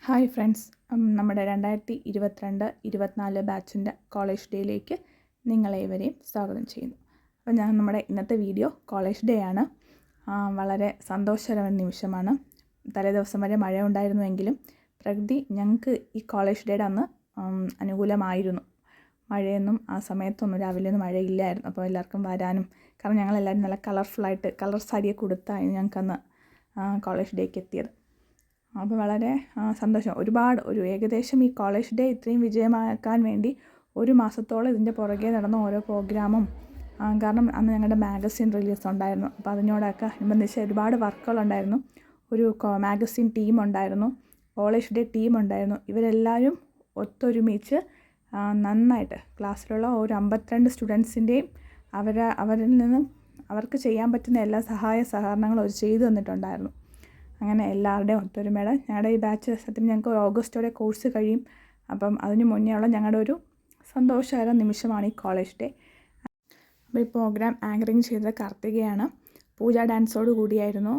Hi friends, നമ്മുടെ 2022-24 ബാച്ചിൻ്റെ college ഡേയിലേക്ക് നിങ്ങളേവരെയും സ്വാഗതം ചെയ്യുന്നു. അപ്പോൾ നമ്മുടെ ഇന്നത്തെ വീഡിയോ കോളേജ് ഡേ ആണ്. വളരെ സന്തോഷകരമായ നിമിഷമാണ്. തലേദിവസം വരെ മഴ ഉണ്ടായിരുന്നുവെങ്കിലും പ്രകൃതി ഞങ്ങൾക്ക് ഈ കോളേജ് ഡേയുടെ അന്ന് അനുകൂലമായിരുന്നു. മഴയൊന്നും ആ സമയത്തൊന്നും രാവിലെയൊന്നും മഴയില്ലായിരുന്നു. അപ്പോൾ എല്ലാവർക്കും വരാനും, കാരണം ഞങ്ങളെല്ലാവരും നല്ല കളർഫുള്ളായിട്ട് കളർ സാരിയൊക്കെ കൊടുത്തായിരുന്നു ഞങ്ങൾക്കന്ന് കോളേജ് ഡേക്ക് എത്തിയത്. അപ്പോൾ വളരെ സന്തോഷം. ഏകദേശം ഈ കോളേജ് ഡേ ഇത്രയും വിജയമാക്കാൻ വേണ്ടി ഒരു മാസത്തോളം ഇതിൻ്റെ പുറകെ നടന്ന ഓരോ പ്രോഗ്രാമും, കാരണം അന്ന് ഞങ്ങളുടെ മാഗസിൻ റിലീസ് ഉണ്ടായിരുന്നു. അപ്പോൾ അതിനോടൊക്കെ അനുബന്ധിച്ച് ഒരുപാട് വർക്കുകളുണ്ടായിരുന്നു. ഒരു മാഗസിൻ ടീം ഉണ്ടായിരുന്നു, കോളേജ് ഡേ ടീം ഉണ്ടായിരുന്നു. ഇവരെല്ലാവരും ഒത്തൊരുമിച്ച് നന്നായിട്ട് ക്ലാസ്സിലുള്ള ഒരു 52 സ്റ്റുഡൻസിൻ്റെയും അവരിൽ നിന്നും അവർക്ക് ചെയ്യാൻ പറ്റുന്ന എല്ലാ സഹായ സഹകരണങ്ങളും അവർ ചെയ്തു തന്നിട്ടുണ്ടായിരുന്നു. അങ്ങനെ എല്ലാവരുടെയും ഒത്തൊരുമയുടെ ഞങ്ങളുടെ ഈ ബാച്ച് സത്യം ഞങ്ങൾക്ക് ഓഗസ്റ്റോടെ കോഴ്സ് കഴിയും. അപ്പം അതിന് മുന്നേ ഉള്ള ഞങ്ങളുടെ ഒരു സന്തോഷകര നിമിഷമാണ് ഈ കോളേജ് ഡേ. അപ്പോൾ ഈ പ്രോഗ്രാം ആങ്കറിങ് ചെയ്തത് കാർത്തികയാണ്. പൂജ ഡാൻസോട് കൂടിയായിരുന്നു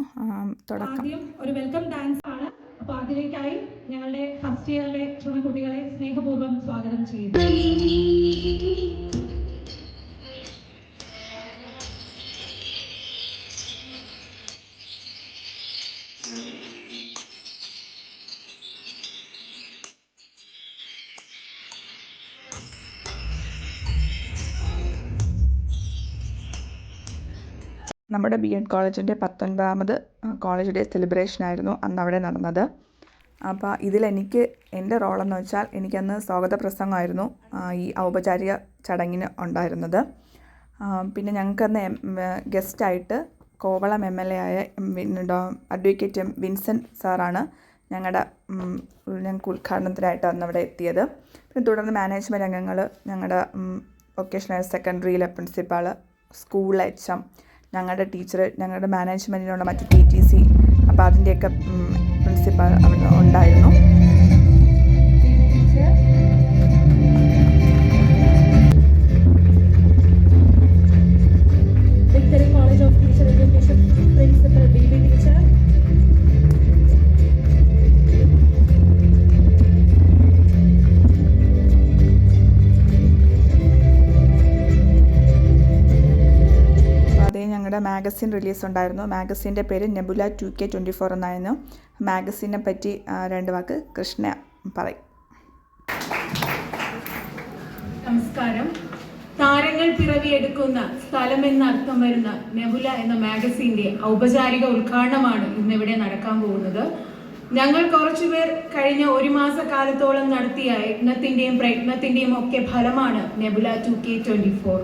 തുടക്കം. ഒരു വെൽക്കം ഡാൻസ് ആണ്. അപ്പോൾ അതിലേക്കായി ഞങ്ങളുടെ ഫസ്റ്റ് ഇയറിലെ കുട്ടികളെ സ്നേഹപൂർവ്വം സ്വാഗതം ചെയ്യുന്നു. നമ്മുടെ BEd കോളേജിൻ്റെ 19ാമത് കോളേജ് ഡേ സെലിബ്രേഷൻ ആയിരുന്നു അന്ന് അവിടെ നടന്നത്. അപ്പോൾ ഇതിലെനിക്ക് എൻ്റെ റോളെന്ന് വെച്ചാൽ എനിക്കന്ന് സ്വാഗത പ്രസംഗമായിരുന്നു ഈ ഔപചാരിക ചടങ്ങിന് ഉണ്ടായിരുന്നത്. പിന്നെ ഞങ്ങൾക്കന്ന് ഗസ്റ്റായിട്ട് കോവളം MLA ആയ അഡ്വക്കേറ്റ് വിൻസെൻ്റ് സാറാണ് ഞങ്ങൾക്ക് ഉദ്ഘാടനത്തിനായിട്ട് അന്ന് അവിടെ എത്തിയത്. പിന്നെ തുടർന്ന് മാനേജ്മെൻറ്റ് അംഗങ്ങൾ, ഞങ്ങളുടെ വൊക്കേഷണൽ ഹയർ സെക്കൻഡറിയിലെ പ്രിൻസിപ്പാൾ, സ്കൂൾ HM, ഞങ്ങളുടെ ടീച്ചർ, ഞങ്ങളുടെ മാനേജ്മെൻറ്റിലുള്ള മറ്റ് TTC, അപ്പോൾ അതിൻ്റെയൊക്കെ പ്രിൻസിപ്പൽ അവിടെ ഉണ്ടായിരുന്നു. College of teacher education principal BB teacher, ഞങ്ങളുടെ മാഗസിൻ റിലീസ് ഉണ്ടായിരുന്നു. മാഗസിൻ്റെ പേര് നെബുല 2K24 എന്നായിരുന്നു. മാഗസിനെ പറ്റി 2 വാക്ക് കൃഷ്ണ പറയും. നമസ്കാരം. താരങ്ങൾ പിറവിയെടുക്കുന്ന സ്ഥലമെന്നർത്ഥം വരുന്ന നെബുല എന്ന മാഗസിൻ്റെ ഔപചാരിക ഉദ്ഘാടനമാണ് ഇന്നിവിടെ നടക്കാൻ പോകുന്നത്. ഞങ്ങൾ കുറച്ചുപേർ കഴിഞ്ഞ 1 മാസക്കാലത്തോളം നടത്തിയ യജ്ഞത്തിൻ്റെയും പ്രയത്നത്തിൻ്റെയും ഒക്കെ ഫലമാണ് നെബുല 2K24.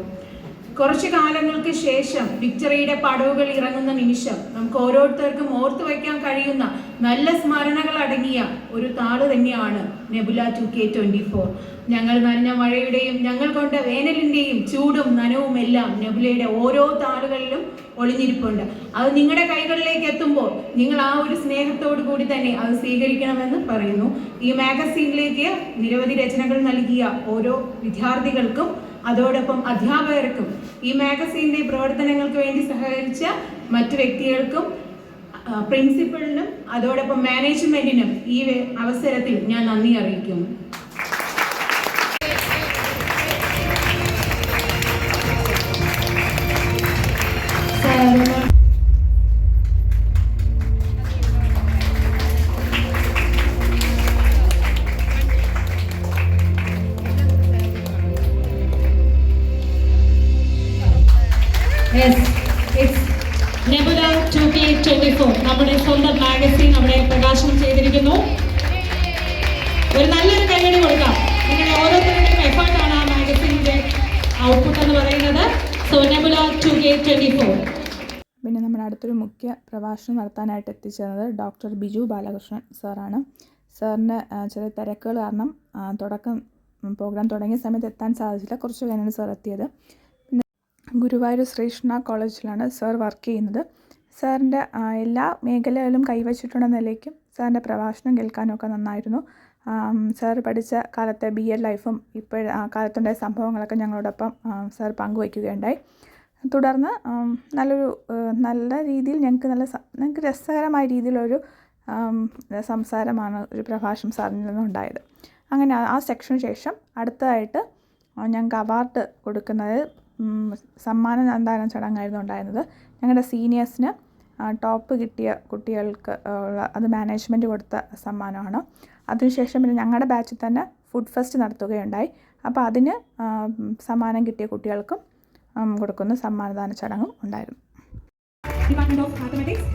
കുറച്ചു കാലങ്ങൾക്ക് ശേഷം വിക്ടറിയുടെ പടവുകൾ ഇറങ്ങുന്ന നിമിഷം നമുക്ക് ഓരോരുത്തർക്കും ഓർത്തു വയ്ക്കാൻ കഴിയുന്ന നല്ല സ്മരണകൾ അടങ്ങിയ ഒരു താള് തന്നെയാണ് നെബുല 2K24. ഞങ്ങൾ നനഞ്ഞ മഴയുടെയും ഞങ്ങൾ കൊണ്ട വേനലിൻ്റെയും ചൂടും നനവും എല്ലാം നെബുലയുടെ ഓരോ താളുകളിലും ഒളിഞ്ഞിരിപ്പുണ്ട്. അത് നിങ്ങളുടെ കൈകളിലേക്ക് എത്തുമ്പോൾ നിങ്ങൾ ആ ഒരു സ്നേഹത്തോടു കൂടി തന്നെ അത് സ്വീകരിക്കണമെന്ന് പറയുന്നു. ഈ മാഗസീനിലേക്ക് നിരവധി രചനകൾ നൽകിയ ഓരോ വിദ്യാർത്ഥികൾക്കും അതോടൊപ്പം അധ്യാപകർക്കും ഈ മാഗസീൻ്റെ പ്രവർത്തനങ്ങൾക്ക് വേണ്ടി സഹകരിച്ച മറ്റു വ്യക്തികൾക്കും പ്രിൻസിപ്പലിനും അതോടൊപ്പം മാനേജ്മെന്റിനും ഈ അവസരത്തിൽ ഞാൻ നന്ദി അറിയിക്കുന്നു. നെബുല 2K24 നമ്മുടെ സ്വന്തം മാഗസിൻ അവിടെ പ്രകാശനം ചെയ്തിരിക്കുന്നു. ഒരു നല്ലൊരു കൈയടി കൊടുക്കാം. നിങ്ങളുടെ ഓരോരുത്തരുടെയും എഫേർട്ടാണ് ആ മാഗസിൻ്റെ ഔട്ട്പുട്ട് എന്ന് പറയുന്നത്. So nebula 2K24. പിന്നെ നമ്മുടെ അടുത്തൊരു മുഖ്യ പ്രഭാഷണം നടത്താനായിട്ട് എത്തിച്ചേർന്നത് ഡോക്ടർ ബിജു ബാലകൃഷ്ണൻ സാറാണ്. സാറിന് ചെറിയ തിരക്കുകൾ കാരണം പ്രോഗ്രാം തുടങ്ങിയ സമയത്ത് എത്താൻ സാധിച്ചില്ല. കുറച്ച് കഴിഞ്ഞാണ് സാർ എത്തിയത്. ഗുരുവായൂർ ശ്രീകൃഷ്ണ കോളേജിലാണ് സാർ വർക്ക് ചെയ്യുന്നത്. സാറിൻ്റെ എല്ലാ മേഖലകളിലും കൈവച്ചിട്ടുണ്ടെന്ന നിലയ്ക്കും സാറിൻ്റെ പ്രഭാഷണം കേൾക്കാനൊക്കെ നന്നായിരുന്നു. സാർ പഠിച്ച കാലത്തെ BEd ലൈഫും കാലത്തുണ്ടായ സംഭവങ്ങളൊക്കെ ഞങ്ങളോടൊപ്പം സാർ പങ്കുവയ്ക്കുകയുണ്ടായി. തുടർന്ന് നല്ല രീതിയിൽ ഞങ്ങൾക്ക് രസകരമായ രീതിയിലൊരു സംസാരമാണ് ഒരു പ്രഭാഷണം സാറിൽ നിന്നുണ്ടായത്. അങ്ങനെ ആ സെക്ഷന് ശേഷം അടുത്തതായിട്ട് ഞങ്ങൾക്ക് അവാർഡ് കൊടുക്കുന്നത് സമ്മാനദാന ചടങ്ങായിരുന്നു ഉണ്ടായിരുന്നത്. ഞങ്ങളുടെ സീനിയേഴ്സിന് ടോപ്പ് കിട്ടിയ കുട്ടികൾക്ക് അത് മാനേജ്മെൻറ്റ് കൊടുത്ത സമ്മാനമാണ്. അതിനുശേഷം പിന്നെ ഞങ്ങളുടെ ബാച്ചിൽ തന്നെ ഫുഡ് ഫെസ്റ്റ് നടത്തുകയുണ്ടായി. അപ്പോൾ അതിന് സമ്മാനം കിട്ടിയ കുട്ടികൾക്കും കൊടുക്കുന്ന സമ്മാനദാന ചടങ്ങും ഉണ്ടായിരുന്നു. Department of Mathematics.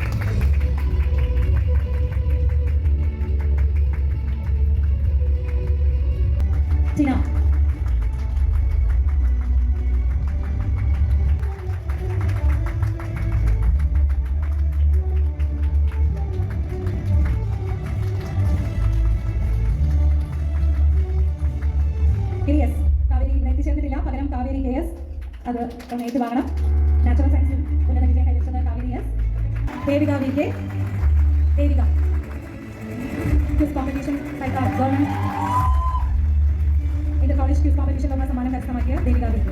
Tina. KS. Kaveri ഇവിടെ എത്തിച്ചേർന്നിട്ടില്ല. പകരം കാവേരി KS അത് ഏറ്റുവാങ്ങണം. നാച്ചുറൽ സയൻസിൽ ഉന്നത വിജയം കൈവരിച്ചത് Kaveri S. Devika VK. Devika quiz competition government inter college quiz competition government സമ്മാനം കരസ്ഥമാക്കിയ ദേവിക VK.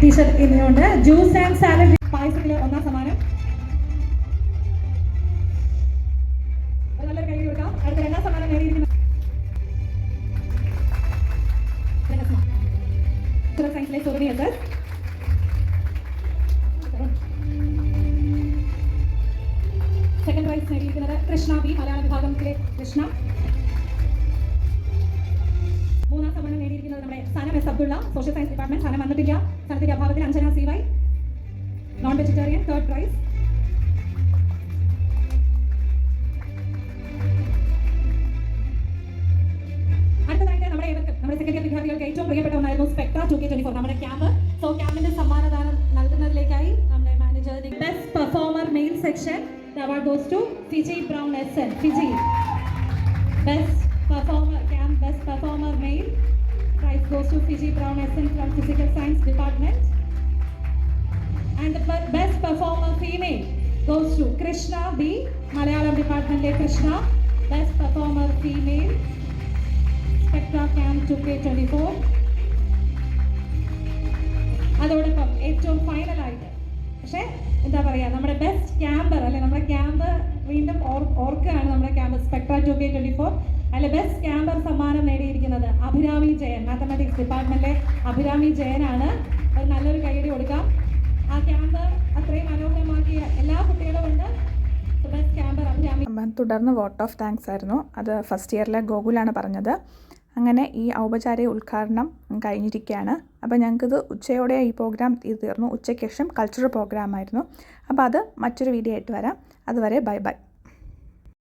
ടീഷർട്ട് ഇനിയുണ്ട്. ജ്യൂസ് ആൻഡ് സാലഡ് പായസത്തിലെ ഒന്നാം സമ്മാനം. നല്ലൊരു കൈ കൊടുക്കാം. അടുത്ത രണ്ടാം സമ്മാനം നേടിയിരിക്കുന്നത് സയൻസിലെ സുഗമിയ സർ. സെക്കൻഡ് പ്രൈസ് നേടിയിരിക്കുന്നത് കൃഷ്ണ B, മലയാള വിഭാഗത്തിലെ കൃഷ്ണ. മൂന്നാം സമ്മാനം നേടിയിരിക്കുന്നത് നമ്മുടെ Sanam S Abdulla, social science department. Sanam വന്നിട്ടില്ല, സനത്തിന്റെ അഭാവത്തിൽ Anjana CY, non vegetarian, third prize. അടുത്തതായിട്ട് നമ്മുടെ സെക്കൻഡ് ഇയർ വിദ്യാർത്ഥികൾക്ക് ഏറ്റവും പ്രിയപ്പെട്ട ഒന്നായിരുന്നു സ്പെക്ട്ര 2K24 നമ്മുടെ ക്യാമ്പ്. സോ ക്യാമ്പിന്റെ സമ്മാനദാനം നൽകുന്നതിലേക്കായി നമ്മുടെ manager best performer male section the award goes to Fiji Brown SN. Fiji best performer male prize goes to Fiji Brown SN from Physical Science Department, and the best performer female goes to Krishna B, Malayalam Department le Krishna. Best performer female Spectra Camp 2K24. അതോടൊപ്പം ഏറ്റവും ഫൈനലായിട്ട് പക്ഷേ എന്താ പറയുക, നമ്മുടെ best camper അല്ലെ, നമ്മുടെ camp വീണ്ടും ഓർക്കുകയാണ്. നമ്മുടെ ക്യാമ്പ് സ്പെക്ട്ര 2K24 അതിലെ ബെസ്റ്റ് ക്യാമ്പർ സമ്മാനം നേടിയിരിക്കുന്നത് അഭിരാമി ജയൻ, മാത്തമാറ്റിക്സ് ഡിപ്പാർട്ട്മെന്റിലെ അഭിരാമി ജയനാണ്. അത് നല്ലൊരു കൈയടി കൊടുക്കാം. ആ ക്യാമ്പ് അത്രയും മനോഹരമാക്കിയ എല്ലാ കുട്ടികളും ഉണ്ട്. Best camper Abhirami. തുടർന്ന് വോട്ട് ഓഫ് താങ്ക്സ് ആയിരുന്നു. അത് ഫസ്റ്റ് ഇയറിലെ ഗോകുലാണ് പറഞ്ഞത്. അങ്ങനെ ഈ ഔപചാരിക ഉദ്ഘാടനം കഴിഞ്ഞിരിക്കുകയാണ്. അപ്പോൾ ഞങ്ങൾക്കിത് ഉച്ചയോടെ ഈ പ്രോഗ്രാം തീർന്നു. ഉച്ചയ്ക്ക് ശേഷം കൾച്ചറൽ പ്രോഗ്രാമായിരുന്നു. അപ്പോൾ അത് മറ്റൊരു വീഡിയോ ആയിട്ട് വരാം. അതുവരെ ബൈ ബൈ.